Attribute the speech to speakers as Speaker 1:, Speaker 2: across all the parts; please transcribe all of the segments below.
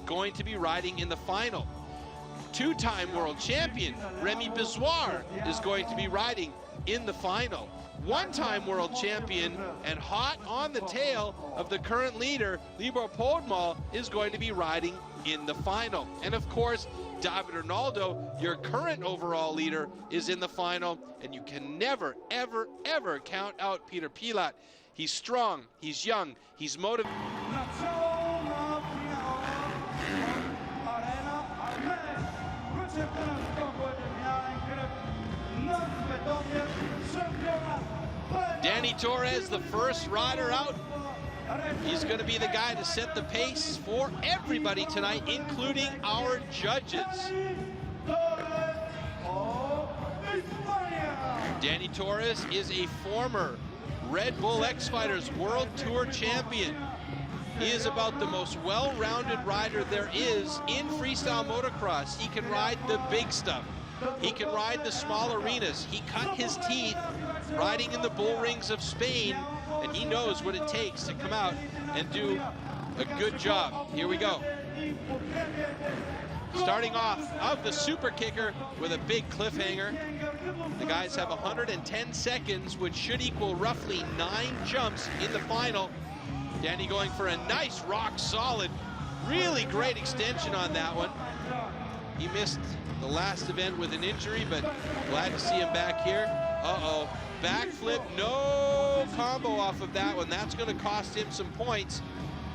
Speaker 1: going to be riding in the final. Two-time world champion Remy Bizoir is going to be riding in the final. One-time world champion and hot on the tail of the current leader, Libor Podmal, is going to be riding in the final. And of course, David Arnaldo, your current overall leader, is in the final, and you can never, ever, ever count out Peter Pilat. He's strong, he's young, he's motivated. Danny Torres, the first rider out. He's going to be the guy to set the pace for everybody tonight, including our judges. Danny Torres is a former Red Bull X-Fighters World Tour champion. He is about the most well-rounded rider there is in freestyle motocross. He can ride the big stuff. He can ride the small arenas. He cut his teeth riding in the bull rings of Spain, and he knows what it takes to come out and do a good job. Here we go. Starting off of the super kicker with a big cliffhanger. The guys have 110 seconds, which should equal roughly 9 jumps in the final. Danny going for a nice rock solid, really great extension on that one. He missed the last event with an injury, but glad to see him back here. Uh-oh, backflip, no combo off of that one. That's going to cost him some points.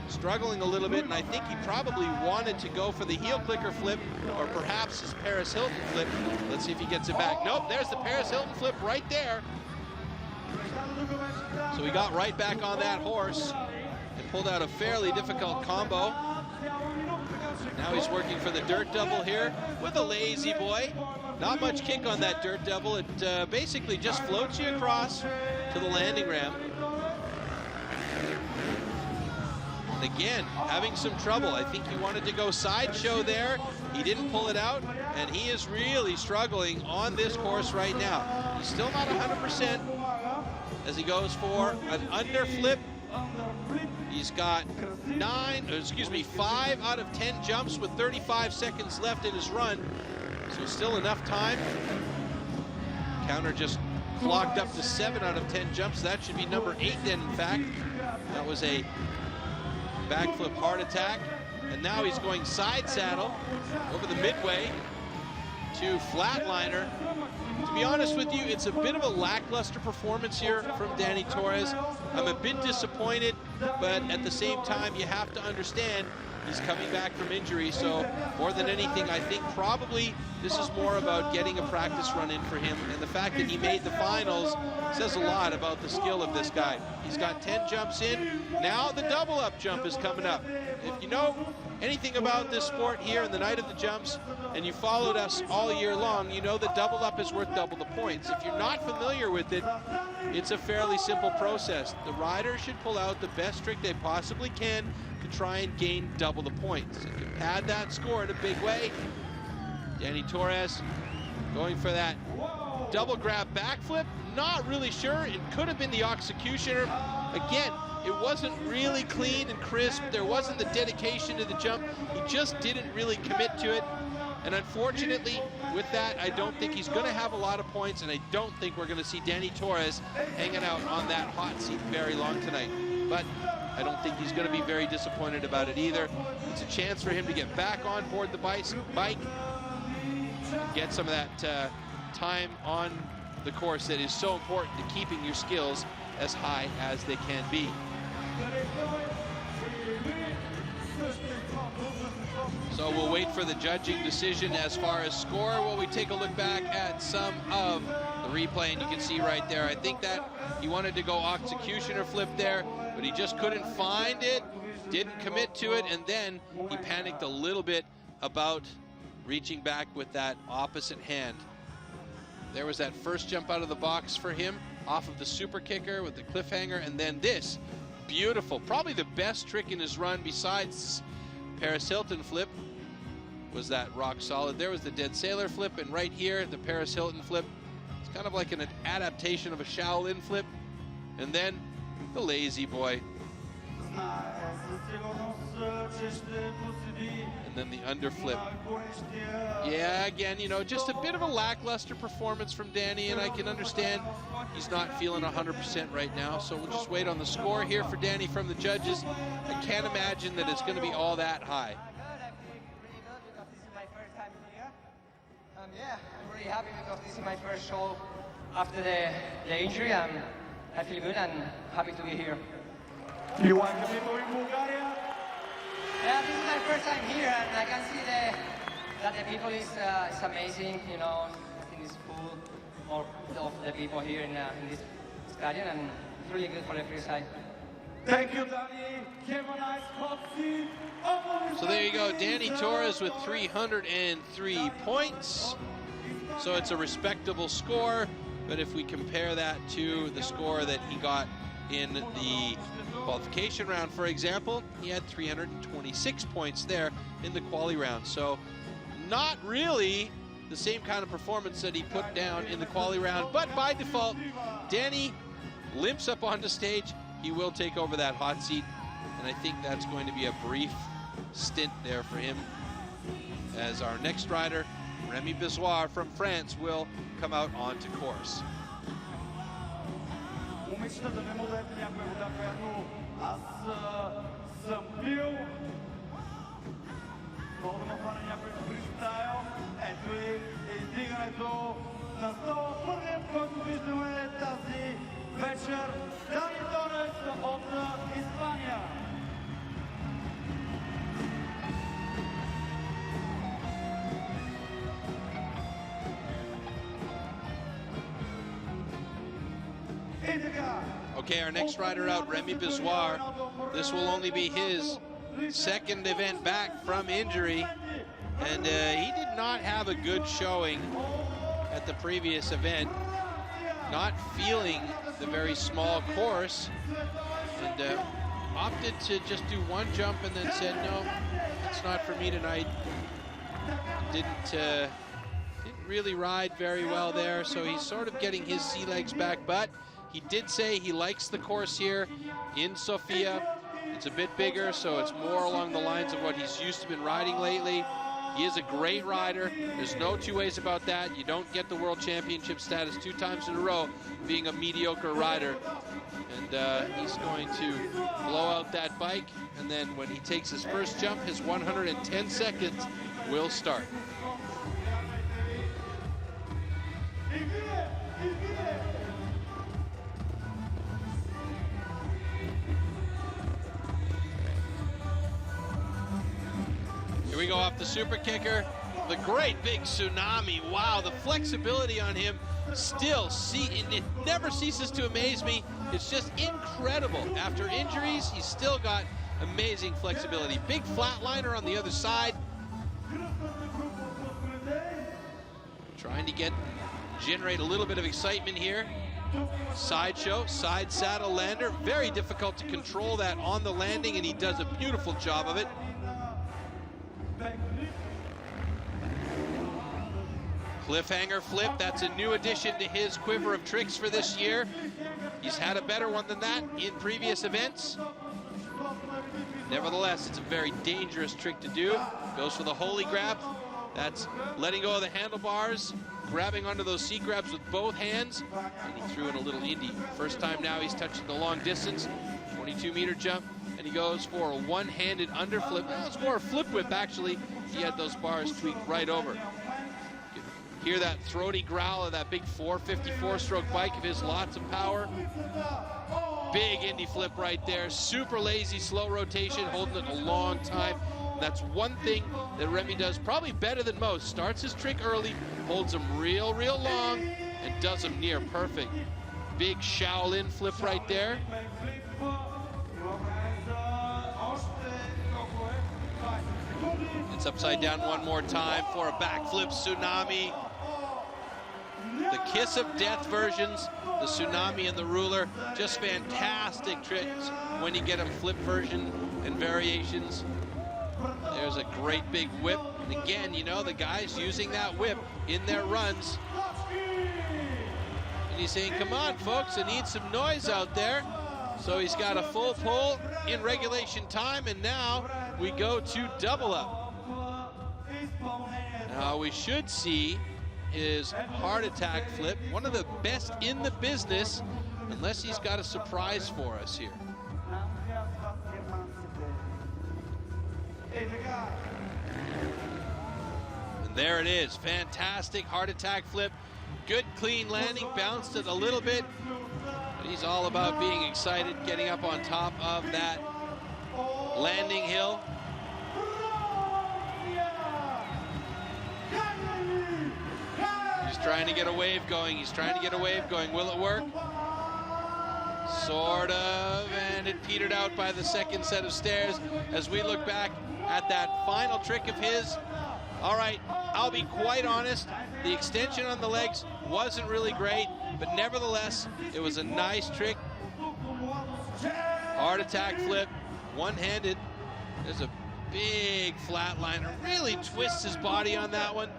Speaker 1: Struggling a little bit, and I think he probably wanted to go for the heel clicker flip, or perhaps his Paris Hilton flip. Let's see if he gets it back. Nope, there's the Paris Hilton flip right there. So he got right back on that horse and pulled out a fairly difficult combo. Now he's working for the dirt double here with a lazy boy. Not much kick on that dirt double. It basically just floats you across to the landing ramp. And again, having some trouble. I think he wanted to go sideshow there. He didn't pull it out, and he is really struggling on this course right now. He's still not 100% as he goes for an underflip. He's got 5 out of 10 jumps with 35 seconds left in his run. So still enough time. Counter just clocked up to 7 out of 10 jumps. That should be number 8 then, in fact. That was a backflip heart attack. And now he's going side saddle over the midway to flatliner. To be honest with you, it's a bit of a lackluster performance here from Danny Torres. I'm a bit disappointed, but at the same time, you have to understand he's coming back from injury. So more than anything, I think probably this is more about getting a practice run in for him. And the fact that he made the finals says a lot about the skill of this guy. He's got 10 jumps in. Now the double up jump is coming up. If you know anything about this sport here in the night of the jumps, and you followed us all year long, you know that double up is worth double the points. If you're not familiar with it, it's a fairly simple process. The rider should pull out the best trick they possibly can to try and gain double the points. If you pad that score in a big way, Danny Torres going for that double grab backflip. Not really sure. It could have been the executioner. Again, it wasn't really clean and crisp. There wasn't the dedication to the jump. He just didn't really commit to it. And unfortunately, with that, I don't think he's going to have a lot of points, and I don't think we're going to see Danny Torres hanging out on that hot seat very long tonight. But I don't think he's going to be very disappointed about it either. It's a chance for him to get back on board the bike, and get some of that time on the course that is so important to keeping your skills as high as they can be. So we'll wait for the judging decision as far as score while we take a look back at some of the replay. And you can see right there, I think that he wanted to go executioner flip there, but he just couldn't find it, didn't commit to it, and then he panicked a little bit about reaching back with that opposite hand. There was that first jump out of the box for him off of the super kicker with the cliffhanger, and then this beautiful, probably the best trick in his run besides Paris Hilton flip was that rock solid. There was the dead sailor flip, and right here the Paris Hilton flip. It's kind of like an adaptation of a Shaolin flip, and then the lazy boy. then the underflip. Yeah, again, you know, just a bit of a lackluster performance from Danny, and I can understand he's not feeling 100% right now, so we'll just wait on the score here for Danny from the judges. I can't imagine that it's going to be all that high.
Speaker 2: Yeah, I'm really happy because this is my first show after the injury, and I feel good and happy to be here.
Speaker 3: You want to be in Bulgaria?
Speaker 2: Yeah, this is my first time here, and I can see that the people is amazing. You know, I think it's cool, all of the people here in this stadium, and it's really good for the freestyle.
Speaker 3: Thank you, Danny. Have a nice hot seat.
Speaker 1: So there you go, Danny Torres with 303 points. So it's a respectable score, but if we compare that to the score that he got in the qualification round, for example, he had 326 points there in the quali round. So not really the same kind of performance that he put down in the quali round, but by default, Danny limps up onto stage. He will take over that hot seat, and I think that's going to be a brief stint there for him, as our next rider, Remy Bissoir from France, will come out onto course.
Speaker 3: Умичта да не му дадете някоя вода, която аз съм пил. Мога да му хвана някой фристайл. Ето и издигането на стола. Първият, който виждаме тази вечер, Дани Торес от Испания.
Speaker 1: Okay, our next rider out, Remy Bissoir. This will only be his second event back from injury, and he did not have a good showing at the previous event. Not feeling the very small course, and opted to just do one jump and then said, no, it's not for me tonight. Didn't really ride very well there, so he's sort of getting his sea legs back, but he did say he likes the course here in Sofia. It's a bit bigger, so it's more along the lines of what he's used to been riding lately. He is a great rider. There's no two ways about that. You don't get the world championship status 2 times in a row being a mediocre rider. And he's going to blow out that bike, and then when he takes his first jump, his 110 seconds will start. Here we go off the super kicker. The great big tsunami. Wow, the flexibility on him still, it never ceases to amaze me. It's just incredible. After injuries, he's still got amazing flexibility. Big flatliner on the other side. Trying to generate a little bit of excitement here. Sideshow, side saddle lander. Very difficult to control that on the landing, and he does a beautiful job of it. Cliffhanger flip, that's a new addition to his quiver of tricks for this year. He's had a better one than that in previous events. Nevertheless, it's a very dangerous trick to do. Goes for the holy grab. That's letting go of the handlebars, grabbing onto those seat grabs with both hands, and he threw in a little indie. First time now he's touching the long distance, 22-meter jump, and he goes for a one-handed underflip. Well, it's more a flip whip, actually. He had those bars tweaked right over. Hear that throaty growl of that big 454-stroke bike of his, lots of power. Big indie flip right there. Super lazy, slow rotation, holding it a long time. And that's one thing that Remy does probably better than most. Starts his trick early, holds him real long, and does him near perfect. Big Shaolin flip right there. It's upside down one more time for a backflip tsunami. The kiss of death versions, the tsunami and the ruler, just fantastic tricks when you get them flip version and variations. There's a great big whip. And again, you know, the guys using that whip in their runs. And he's saying, come on, folks, I need some noise out there. So he's got a full pull in regulation time, and now we go to double up. Now we should see his heart attack flip, one of the best in the business, unless he's got a surprise for us here. And there it is, fantastic heart attack flip. Good clean landing, bounced it a little bit, but he's all about being excited, getting up on top of that landing hill. He's trying to get a wave going. He's trying to get a wave going. Will it work? Sort of, and it petered out by the second set of stairs as we look back at that final trick of his. All right, I'll be quite honest, the extension on the legs wasn't really great, but nevertheless, it was a nice trick. Heart attack flip, one-handed. There's a big flatliner, really twists his body on that one.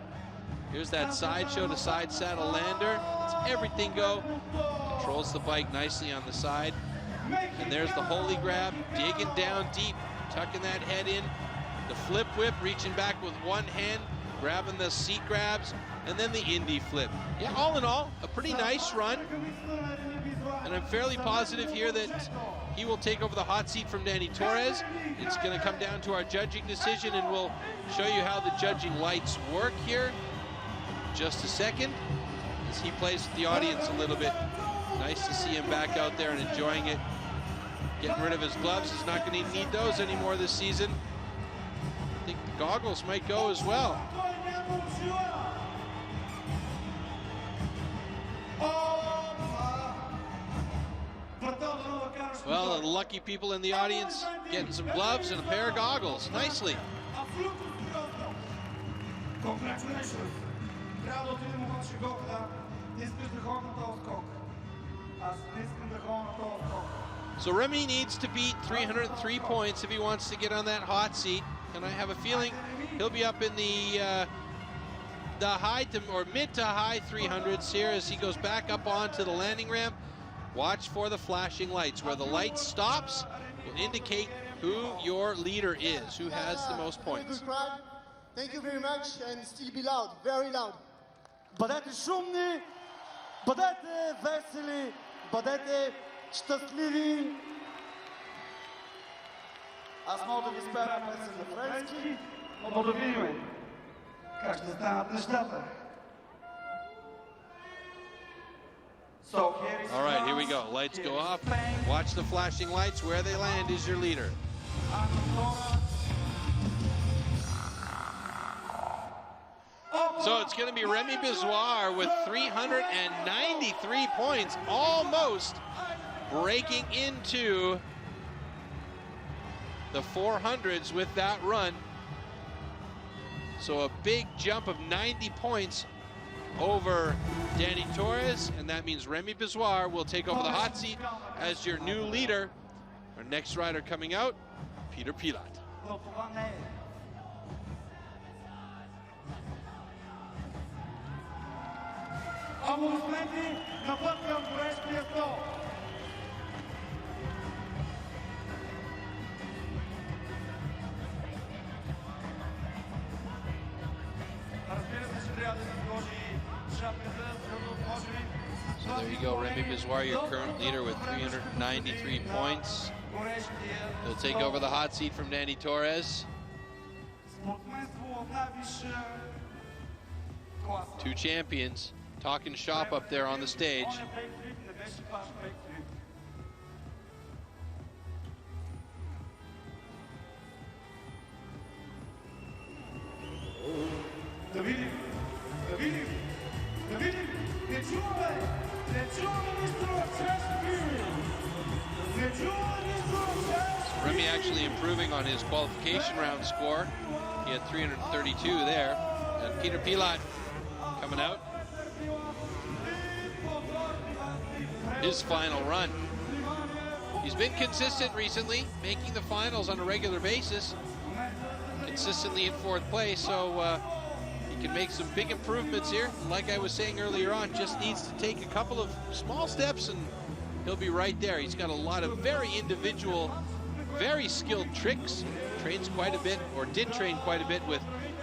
Speaker 1: Here's that sideshow to side saddle lander. It's everything go. Controls the bike nicely on the side. And there's the holy grab, digging down deep, tucking that head in. The flip whip, reaching back with one hand, grabbing the seat grabs, and then the Indy flip. Yeah, all in all, a pretty nice run. And I'm fairly positive here that he will take over the hot seat from Danny Torres. It's going to come down to our judging decision, and we'll show you how the judging lights work here. Just a second, as he plays with the audience a little bit. Nice to see him back out there and enjoying it. Getting rid of his gloves. He's not going to need those anymore this season. I think the goggles might go as well. Well, the lucky people in the audience getting some gloves and a pair of goggles. Nicely. So Remy needs to beat 303 points if he wants to get on that hot seat, and I have a feeling he'll be up in the high to, or mid to high 300s here as he goes back up onto the landing ramp. Watch for the flashing lights. Where the light stops will indicate who your leader is, who has the most points.
Speaker 4: Thank you very much, and still be loud, very loud.
Speaker 3: Бъдете шумни, бъдете весели, бъдете щастливи. Аз мога да ви спея песен на френски, но да видим как ще станат нещата.
Speaker 1: All right, here we go. Lights go off. Watch the flashing lights. Where they land is your leader. So it's going to be Remy Bizarre with 393 points, almost breaking into the 400s with that run. So a big jump of 90 points over Danny Torres, and that means Remy Bizarre will take over the hot seat as your new leader. Our next rider coming out, Peter Pilat.
Speaker 3: Аплодисменти на път към горещия стол. Разбира се, ще трябва да се сложи шапката, защото може би...
Speaker 1: So there you go, Remy Bizarre, your current leader with 393 points. He'll take over the hot seat from Danny Torres. Two champions talking shop up there on the stage. Remy actually improving on his qualification round score. He had 332 there. And Peter Pilat coming out. His final run. He's been consistent recently, making the finals on a regular basis. Consistently in fourth place, so he can make some big improvements here. Like I was saying earlier on, just needs to take a couple of small steps and he'll be right there. He's got a lot of very individual, very skilled tricks, trains quite a bit, or did train quite a bit with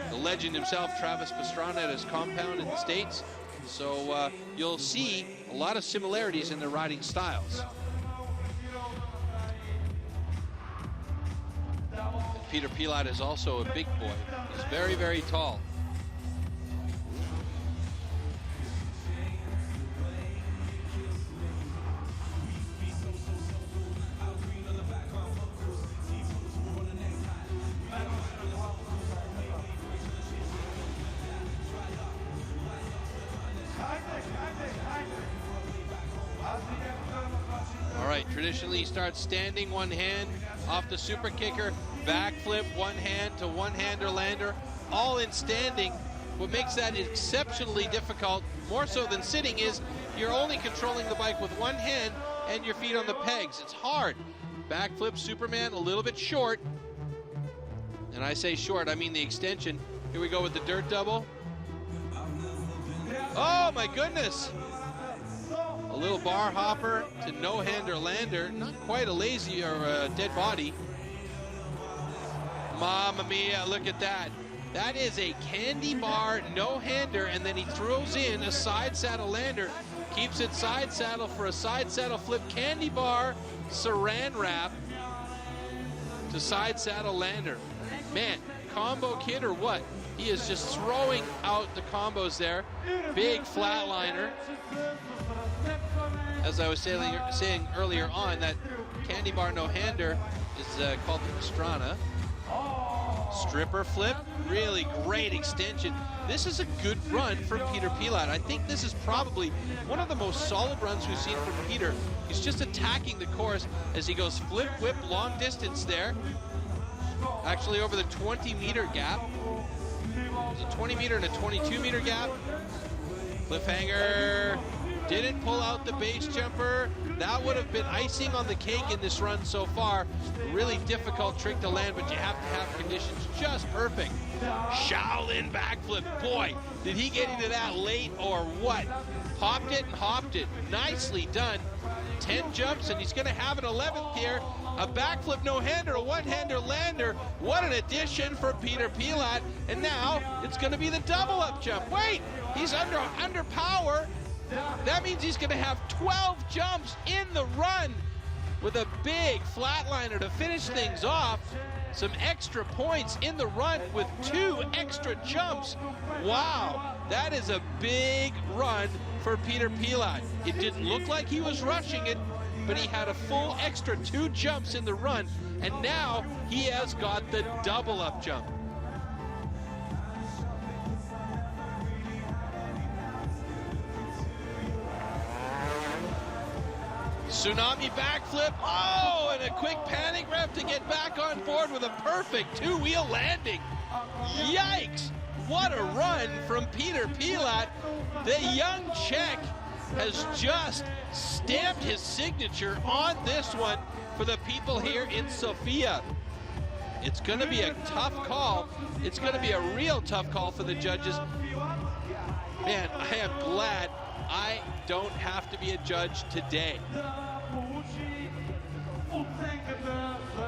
Speaker 1: the legend himself, Travis Pastrana, at his compound in the States. So you'll see a lot of similarities in their riding styles. And Peter Pilat is also a big boy. He's very, very tall. All right, traditionally he starts standing, one hand off the super kicker, backflip, one hand to one-hander lander, all in standing. What makes that exceptionally difficult, more so than sitting, is you're only controlling the bike with one hand and your feet on the pegs. It's hard. Backflip Superman, a little bit short. And I say short, I mean the extension. Here we go with the dirt double. Oh my goodness! A little bar hopper to no-hander lander. Not quite a lazy or a dead body. Mamma mia, look at that. That is a candy bar no-hander, and then he throws in a side saddle lander. Keeps it side saddle for a side saddle flip candy bar saran wrap to side saddle lander. Man, combo kid or what? He is just throwing out the combos there. Big flatliner. As I was saying earlier on, that candy bar no-hander is called the Pastrana. Stripper flip, really great extension. This is a good run from Peter Pilat. I think this is probably one of the most solid runs we've seen from Peter. He's just attacking the course as he goes flip, whip, long distance there. Actually over the 20-meter gap. There's a 20-meter and a 22-meter gap. Cliffhanger. Didn't pull out the base jumper. That would have been icing on the cake in this run so far. A really difficult trick to land, but you have to have conditions just perfect. Shaolin backflip. Boy, did he get into that late or what? Popped it and hopped it. Nicely done. 10 jumps, and he's going to have an 11th here. A backflip no-hander, a one-hander lander. What an addition for Peter Pilat. And now it's going to be the double-up jump. Wait, he's under power. That means he's going to have 12 jumps in the run with a big flatliner to finish things off. Some extra points in the run with 2 extra jumps. Wow, that is a big run for Peter Pilat. It didn't look like he was rushing it, but he had a full extra 2 jumps in the run, and now he has got the double-up jump. Tsunami backflip, oh, and a quick panic rev to get back on board with a perfect 2-wheel landing. Yikes, what a run from Peter Pilat. The young Czech has just stamped his signature on this one for the people here in Sofia. It's going to be a tough call. It's going to be a real tough call for the judges. Man, I am glad I don't have to be a judge today.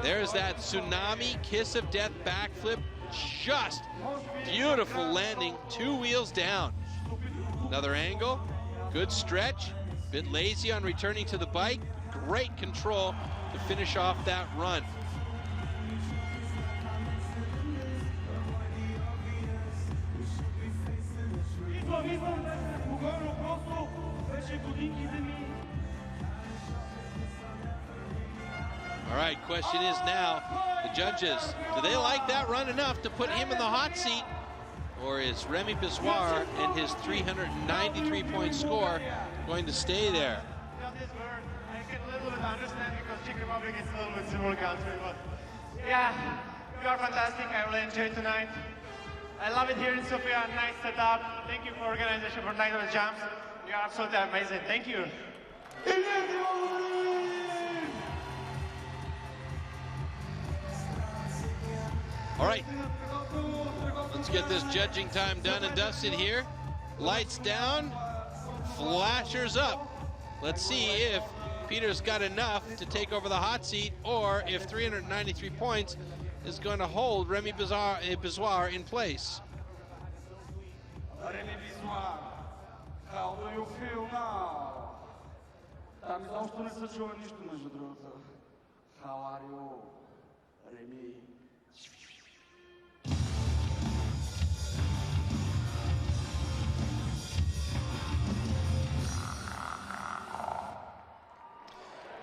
Speaker 1: There's that tsunami kiss of death backflip. Just beautiful landing, 2 wheels down. Another angle, good stretch. Bit lazy on returning to the bike. Great control to finish off that run. All right, question is now, the judges, do they like that run enough to put him in the hot seat? Or is Remy Bissoir and his 393-point score going to stay there?
Speaker 3: I can a little bit understand because Czech Republic is a little bit similar country, but yeah, you are fantastic. I really enjoyed tonight. I love it here in Sofia. Nice setup. Thank you for organization for Night of the Jumps. You are absolutely amazing. Thank you.
Speaker 1: All right, let's get this judging time done and dusted here. Lights down, flashers up. Let's see if Peter's got enough to take over the hot seat, or if 393 points is going to hold Remy Bizarre in place.
Speaker 3: Remy Bizarre. How do you feel now? Там изобщо не се чува нищо, между другото. How are you, Remy?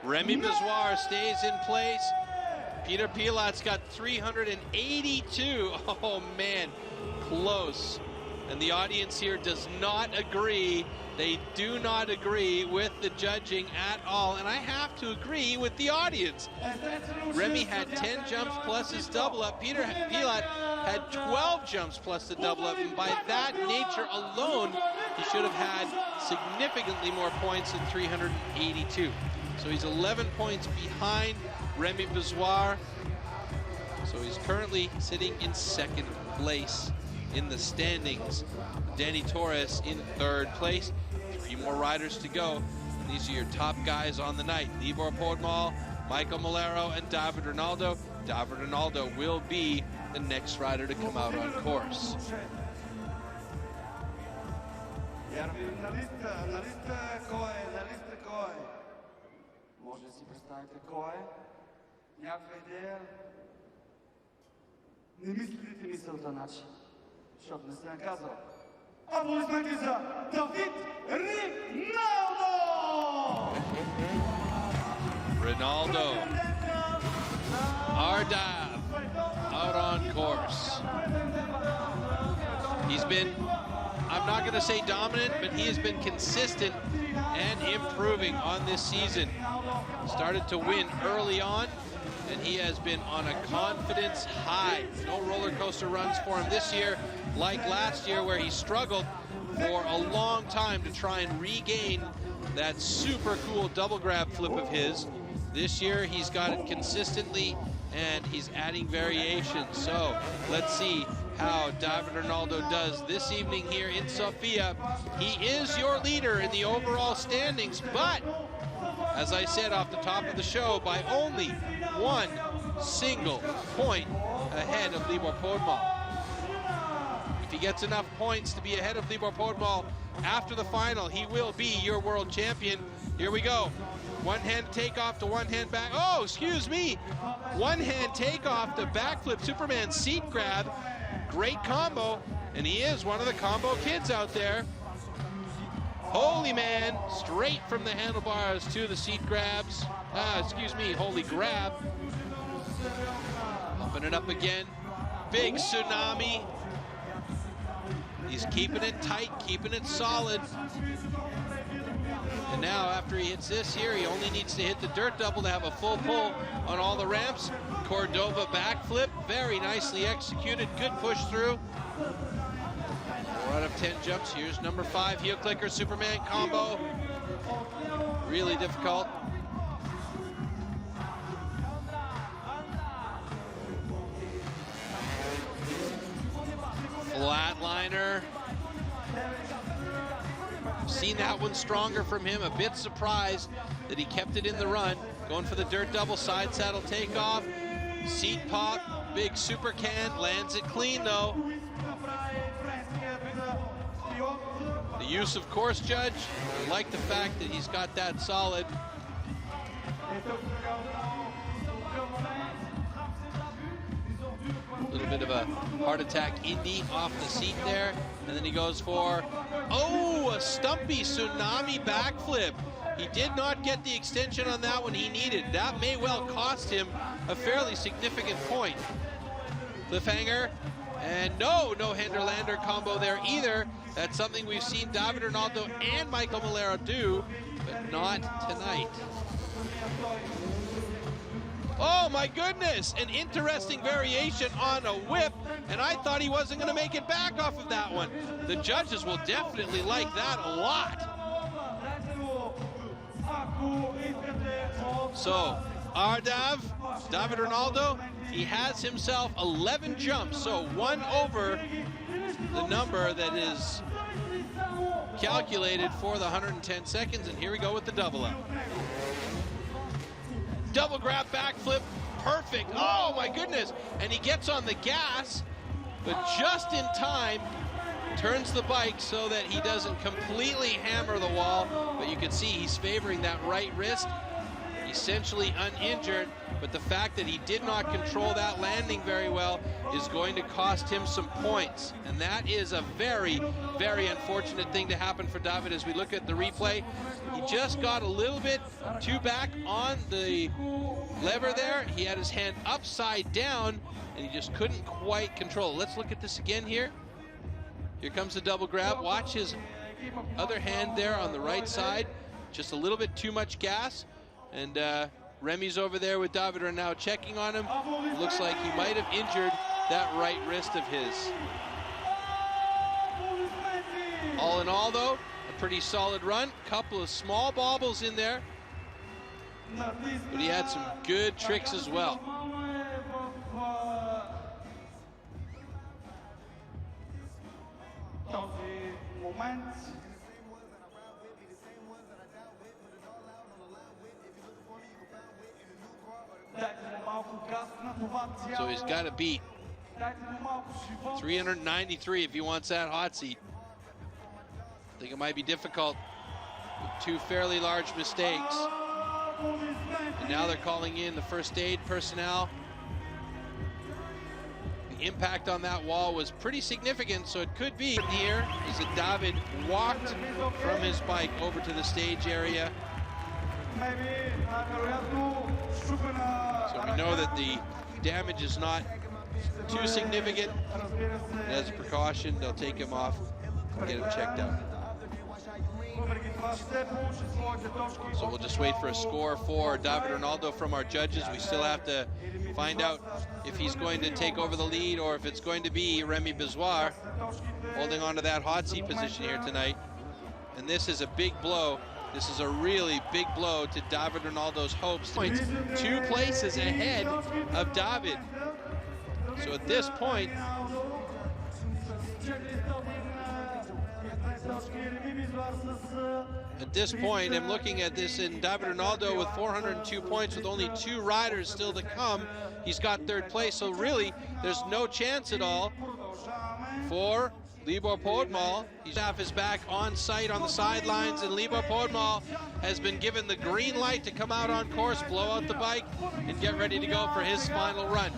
Speaker 1: Remy Bizarre stays in place. Peter Pilat's got 382. Oh man, close. And the audience here does not agree. They do not agree with the judging at all. And I have to agree with the audience. Remy had 10 jumps plus his double up. Peter Pilat had 12 jumps plus the double up. And by that nature alone, he should have had significantly more points than 382. So he's 11 points behind Remy Bizarre. So he's currently sitting in second place in the standings. Danny Torres in third place. 3 more riders to go. And these are your top guys on the night. Libor Podmol, Michael Malero, and David Ronaldo. David Ronaldo will be the next rider to come out on course.
Speaker 3: Може да си представите кой е? Някаква идея? Не мислите мисълта, значи, защото не сте наказал. Аплодисменти за Давид Риналдо!
Speaker 1: Ronaldo, Ardav, out on course. He's been, I'm not going to say dominant, but he has been consistent and improving on this season. Started to win early on, and he has been on a confidence high. No roller coaster runs for him this year, like last year where he struggled for a long time to try and regain that super cool double grab flip of his. This year he's got it consistently and he's adding variations. So let's see how David Ronaldo does this evening here in Sofia. He is your leader in the overall standings, but as I said off the top of the show, by only 1 single point ahead of Libor Podmol. If he gets enough points to be ahead of Libor Podmol after the final, he will be your world champion. Here we go. One hand takeoff to one hand back. Oh, excuse me. One hand takeoff to backflip Superman seat grab. Great combo. And he is one of the combo kids out there. Holy man, straight from the handlebars to the seat grabs. Excuse me, holy grab. Pumping it up again. Big tsunami. He's keeping it tight, keeping it solid. And now after he hits this here, he only needs to hit the dirt double to have a full pull on all the ramps. Cordova backflip, very nicely executed, good push through. 4 out of 10 jumps. Here's number 5 heel clicker Superman combo. Really difficult. Flatliner. Seen that one stronger from him. A bit surprised that he kept it in the run. Going for the dirt double, side saddle takeoff. Seat pop, big super can, lands it clean though. The use of course judge, I like the fact that he's got that solid. A little bit of a heart attack Indy off the seat there. And then he goes for, oh, a stumpy tsunami backflip. He did not get the extension on that one he needed. That may well cost him a fairly significant point. Cliffhanger, and no hander-lander combo there either. That's something we've seen David Ronaldo and Michael Malero do, but not tonight. Oh my goodness, an interesting variation on a whip, and I thought he wasn't going to make it back off of that one. The judges will definitely like that a lot. So, Ardav, David Ronaldo, he has himself 11 jumps, so 1 over the number that is calculated for the 110 seconds, and here we go with the double up. Double grab backflip, perfect. Oh my goodness. And he gets on the gas, but just in time, turns the bike so that he doesn't completely hammer the wall. But you can see he's favoring that right wrist, essentially uninjured. But the fact that he did not control that landing very well is going to cost him some points. And that is a very, very unfortunate thing to happen for David as we look at the replay. He just got a little bit too back on the lever there. He had his hand upside down and he just couldn't quite control it. Let's look at this again here. Here comes the double grab. Watch his other hand there on the right side. Just a little bit too much gas. And Remy's over there with David are now checking on him. Looks like he might have injured that right wrist of his. All in all, though, a pretty solid run. Couple of small bobbles in there, but he had some good tricks as well. So he's got to beat 393 if he wants that hot seat. I think it might be difficult with two fairly large mistakes. And now they're calling in the first aid personnel. The impact on that wall was pretty significant, so it could be here is that David walked from his bike over to the stage area. So we know that the damage is not too significant. And as a precaution, they'll take him off and get him checked out. So we'll just wait for a score for David Ronaldo from our judges. We still have to find out if he's going to take over the lead or if it's going to be Remy Bizarre holding on to that hot seat position here tonight. And this is a big blow. This is a really big blow to David Ronaldo's hopes. Points 2 places ahead of David. So at this point, I'm looking at this in David Ronaldo with 402 points with only 2 riders still to come. He's got 3rd place, so really there's no chance at all for Libor Podmal. He's half his back on site on the sidelines, and Libor Podmal has been given the green light to come out on course, blow out the bike, and get ready to go for his final run.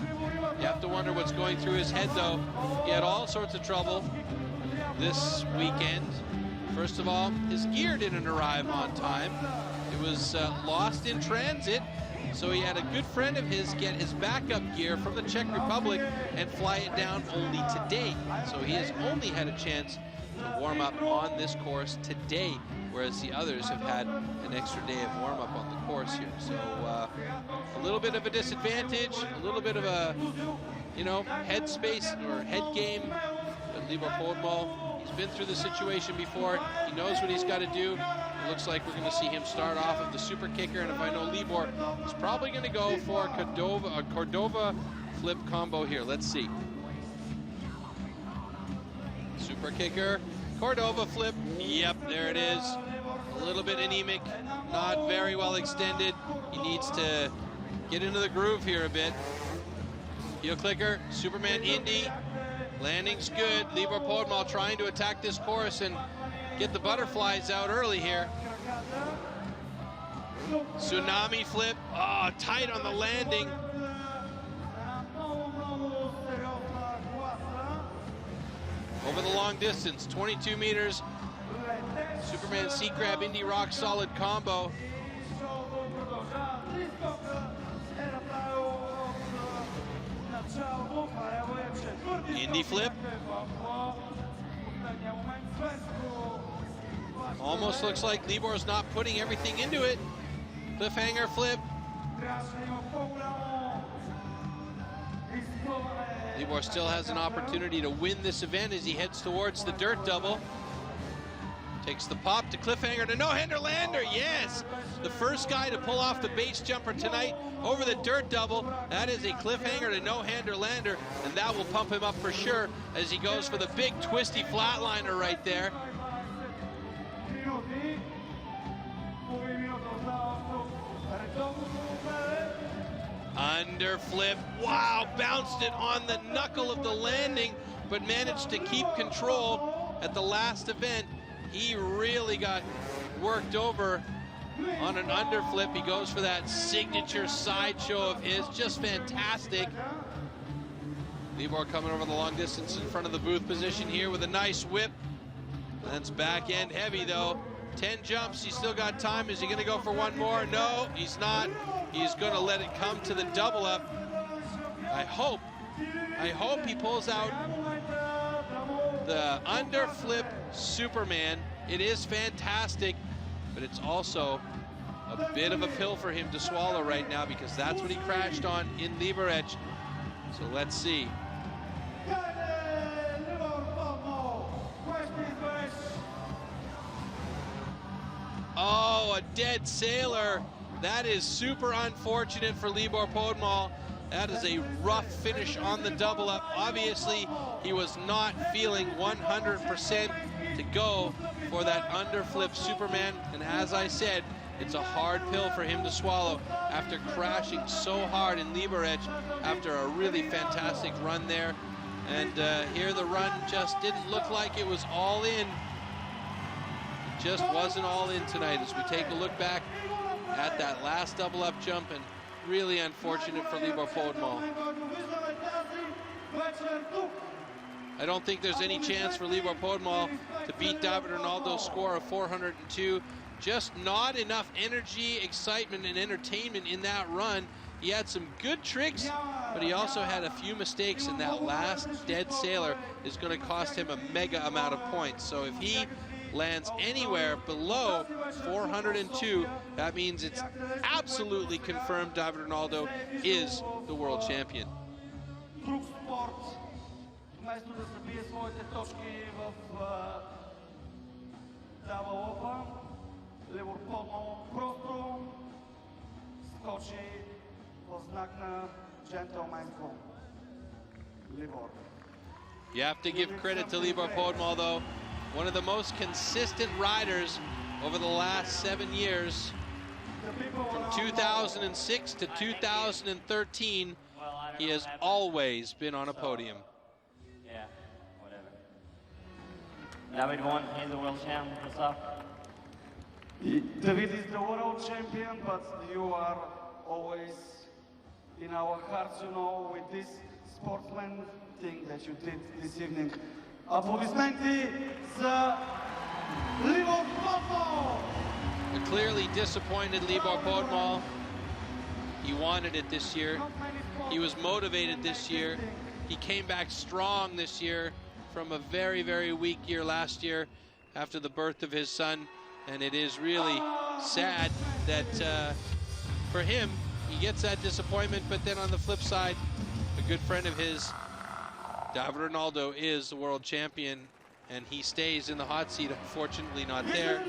Speaker 1: You have to wonder what's going through his head, though. He had all sorts of trouble this weekend. First of all, his gear didn't arrive on time. It was lost in transit, so he had a good friend of his get his backup gear from the Czech Republic and fly it down only today. So he has only had a chance to warm up on this course today, whereas the others have had an extra day of warm up on the course here. So a little bit of a disadvantage, a little bit of a, head space or head game. But Libor Podmal, he's been through the situation before. He knows what he's got to do. It looks like we're going to see him start off of the super kicker, and if I know Libor, he's probably going to go for a Cordova flip combo here. Let's see. Super kicker, Cordova flip. Yep, there it is. A little bit anemic, not very well extended. He needs to get into the groove here a bit. Heel clicker, Superman Indy. Landing's good. Libor Podmal trying to attack this course and get the butterflies out early here. Tsunami flip. Oh, tight on the landing. Over the long distance, 22 meters. Superman seat grab, Indy rock solid combo. Indy flip. Almost looks like Libor's not putting everything into it. Cliffhanger flip. Libor still has an opportunity to win this event as he heads towards the dirt double. Takes the pop to cliffhanger to no-hander lander. Yes, the first guy to pull off the base jumper tonight over the dirt double. That is a cliffhanger to no-hander lander, and that will pump him up for sure as he goes for the big twisty flatliner right there. Underflip, wow, bounced it on the knuckle of the landing, but managed to keep control at the last event. He really got worked over on an underflip. He goes for that signature sideshow of his, just fantastic. Libor coming over the long distance in front of the booth position here with a nice whip. That's back end heavy though. 10 jumps, he's still got time. Is he gonna go for one more? No, he's not. He's gonna let it come to the double up. I hope he pulls out the underflip Superman. It is fantastic, but it's also a bit of a pill for him to swallow right now because that's what he crashed on in Liberec. So let's see. Oh, a dead sailor. That is super unfortunate for Libor Podmol. That is a rough finish on the double up. Obviously, he was not feeling 100% to go for that underflip Superman. And as I said, it's a hard pill for him to swallow after crashing so hard in Liberec after a really fantastic run there. And here the run just didn't look like it was all in. It just wasn't all in tonight as we take a look back at that last double up jump, and really unfortunate for Libor Podmol. I don't think there's any chance for Libor Podmol to beat David Ronaldo's score of 402. Just not enough energy, excitement, and entertainment in that run. He had some good tricks, but he also had a few mistakes, and that last dead sailor is going to cost him a mega amount of points. So if he lands anywhere below 402, that means it's absolutely confirmed David Ronaldo is the world champion. You have to give credit to Libor Podmol though. One of the most consistent riders over the last 7 years. From 2006 to 2013, he has always been on a podium.
Speaker 2: Yeah, whatever. David won, he's the world champ. What's up?
Speaker 3: David is the world champion, but you are always in our hearts, you know, with this sportsman thing that you did this evening. Applaudissementi za Libor Podmol.
Speaker 1: A clearly disappointed Libor Podmol. He wanted it this year. He was motivated this year. He came back strong this year from a very, very weak year last year after the birth of his son. And it is really sad that for him, he gets that disappointment. But then on the flip side, a good friend of his, David Ronaldo, is the world champion, and he stays in the hot seat, unfortunately not there.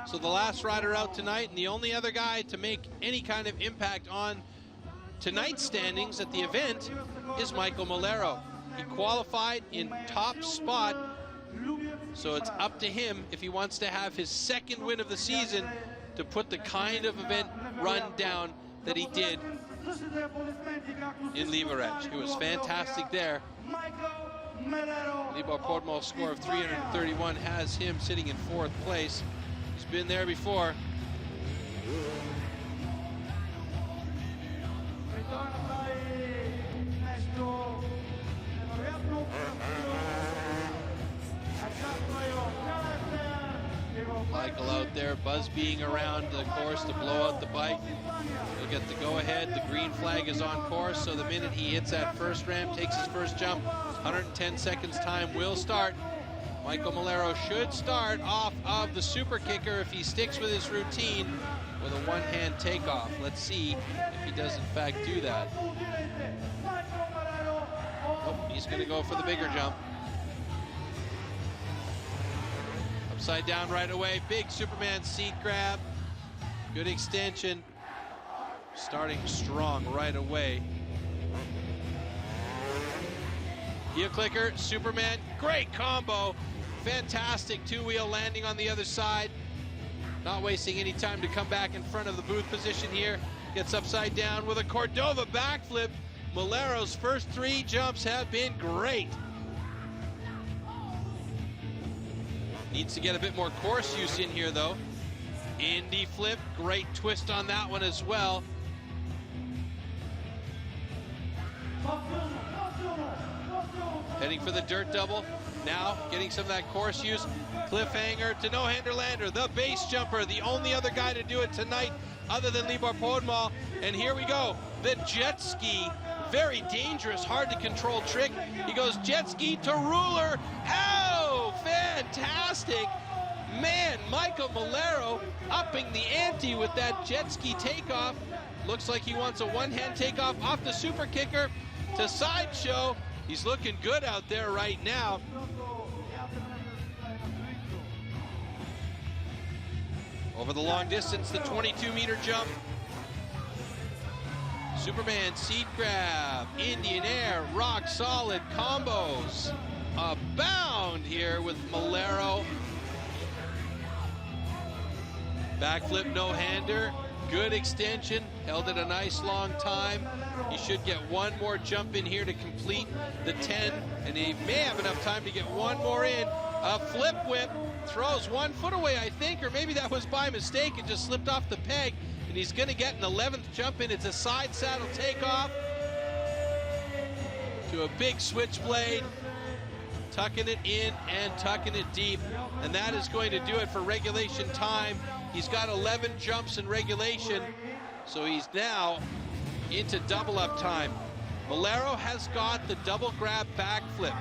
Speaker 1: So the last rider out tonight, and the only other guy to make any kind of impact on tonight's standings at the event, is Michael Malero. He qualified in top spot, so it's up to him if he wants to have his second win of the season to put the kind of event run down that he did in Liberec. It was fantastic there. Libor Podmol's score of 331 has him sitting in 4th place. He's been there before. Michael out there, buzz being around the course to blow out the bike. He'll get the go-ahead. The green flag is on course, so the minute he hits that first ramp, takes his first jump, 110 seconds time will start. Michael Malero should start off of the super kicker if he sticks with his routine with a one-hand takeoff. Let's see if he does in fact do that. Oh, he's going to go for the bigger jump. Upside down right away, big Superman seat grab. Good extension. Starting strong right away. Heel clicker, Superman, great combo. Fantastic two-wheel landing on the other side. Not wasting any time to come back in front of the booth position here. Gets upside down with a Cordova backflip. Malero's first 3 jumps have been great. Needs to get a bit more course use in here though. Indy flip, great twist on that one as well. Heading for the dirt double. Now getting some of that course use. Cliffhanger to no-hander lander. The base jumper, the only other guy to do it tonight other than Libor Podmal. And here we go. The jet ski. Very dangerous, hard to control trick. He goes jet ski to ruler. Oh, fantastic. Man, Michael Malero upping the ante with that jet ski takeoff. Looks like he wants a one-hand takeoff off the super kicker to sideshow. He's looking good out there right now. Over the long distance, the 22-meter jump. Superman seat grab, Indian air, rock solid combos. Abound here with Malero. Backflip no-hander, good extension, held it a nice long time. He should get one more jump in here to complete the 10, and he may have enough time to get one more in. A flip whip, throws 1 foot away, I think, or maybe that was by mistake and just slipped off the peg, and he's gonna get an 11th jump in. It's a side saddle takeoff to a big switchblade, tucking it in and tucking it deep, and that is going to do it for regulation time. He's got 11 jumps in regulation, so he's now into double up time. Malero has got the double grab backflip.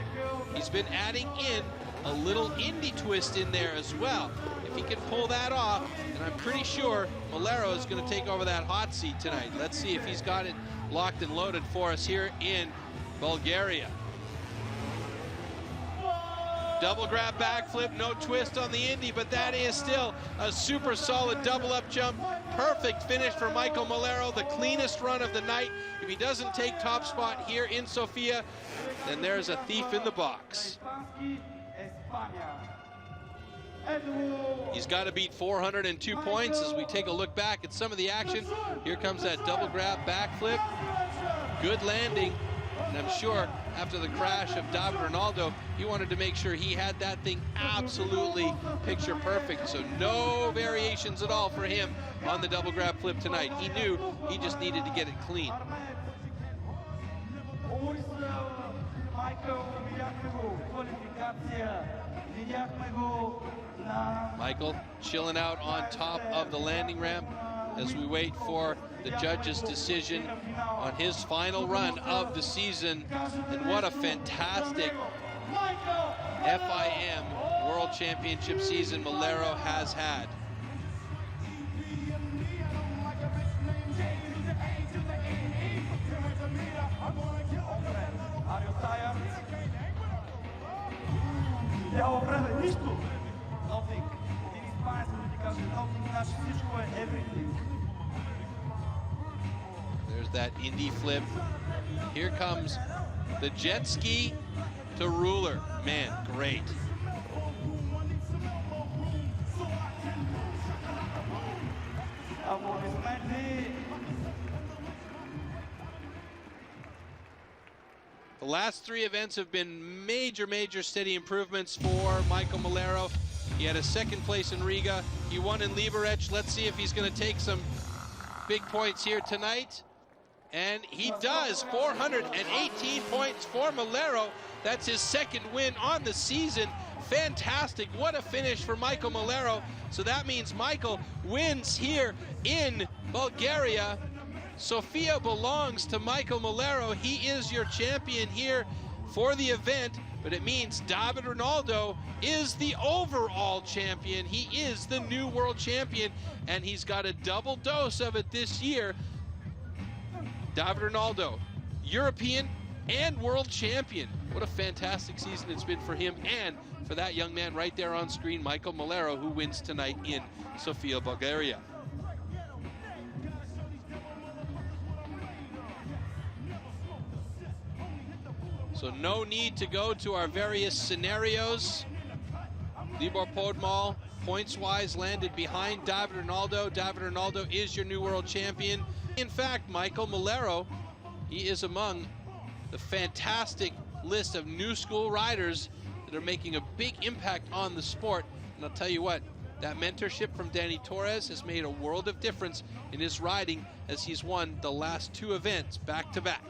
Speaker 1: He's been adding in a little Indy twist in there as well. If he can pull that off, and I'm pretty sure Malero is going to take over that hot seat tonight. Let's see if he's got it locked and loaded for us here in Bulgaria. Double grab backflip, no twist on the Indy, but that is still a super solid double up jump. Perfect finish for Michael Malero, the cleanest run of the night. If he doesn't take top spot here in Sofia, then there's a thief in the box. He's got to beat 402 points as we take a look back at some of the action. Here comes that double grab backflip. Good landing. And I'm sure after the crash of David Ronaldo, he wanted to make sure he had that thing absolutely picture perfect. So no variations at all for him on the double grab flip tonight. He knew he just needed to get it clean. Michael chilling out on top of the landing ramp as we wait for the judge's decision on his final run of the season. And what a fantastic FIM World Championship season Malero has had. There's that Indy flip. Here comes the jet ski to ruler. Man, great. The last 3 events have been major steady improvements for Michael Malero. He had a 2nd place in Riga. He won in Liberec. Let's see if he's going to take some big points here tonight. And he does. 418 points for Malero. That's his 2nd win on the season. Fantastic. What a finish for Michael Malero. So that means Michael wins here in Bulgaria. Sofia belongs to Michael Malero. He is your champion here for the event, but it means David Ronaldo is the overall champion. He is the new world champion, and he's got a double dose of it this year. David Ronaldo, European and world champion. What a fantastic season it's been for him and for that young man right there on screen, Michael Malero, who wins tonight in Sofia, Bulgaria. So no need to go to our various scenarios. Libor Podmal, points-wise, landed behind David Ronaldo. David Ronaldo is your new world champion. In fact, Michael Malero, he is among the fantastic list of new school riders that are making a big impact on the sport. And I'll tell you what, that mentorship from Danny Torres has made a world of difference in his riding as he's won the last 2 events back-to-back.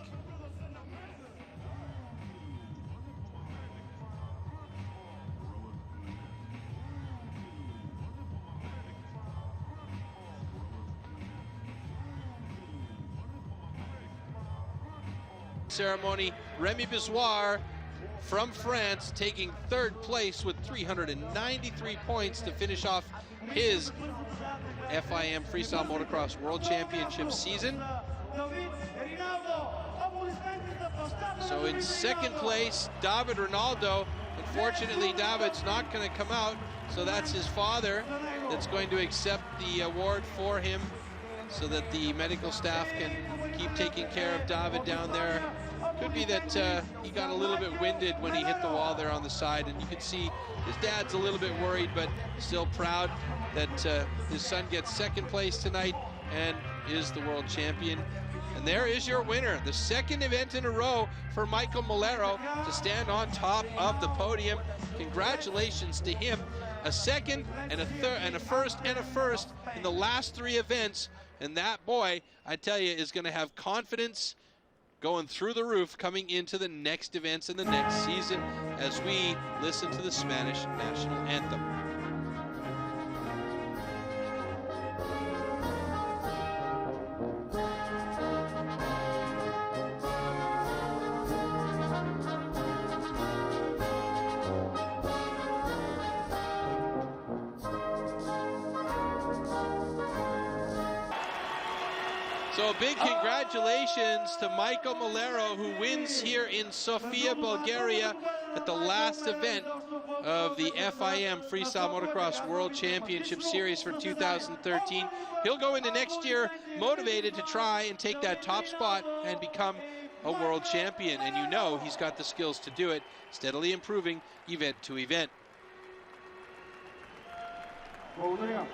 Speaker 1: Ceremony, Remy Bizoir from France taking 3rd place with 393 points to finish off his FIM Freestyle Motocross World Championship season. So in 2nd place, David Ronaldo. Unfortunately, David's not going to come out, so that's his father that's going to accept the award for him so that the medical staff can keep taking care of David down there. Could be that he got a little bit winded when he hit the wall there on the side, and you can see his dad's a little bit worried, but still proud that his son gets 2nd place tonight and is the world champion. And there is your winner, the 2nd event in a row for Michael Malero to stand on top of the podium. Congratulations to him. A 2nd and a 3rd and a 1st and a 1st in the last 3 events. And that boy, I tell you, is going to have confidence going through the roof coming into the next events in the next season as we listen to the Spanish national anthem. So a big congratulations to Michael Malero, who wins here in Sofia, Bulgaria at the last event of the FIM Freestyle Motocross World Championship Series for 2013. He'll go into next year motivated to try and take that top spot and become a world champion. And you know he's got the skills to do it, steadily improving event to event.
Speaker 3: Благодаря.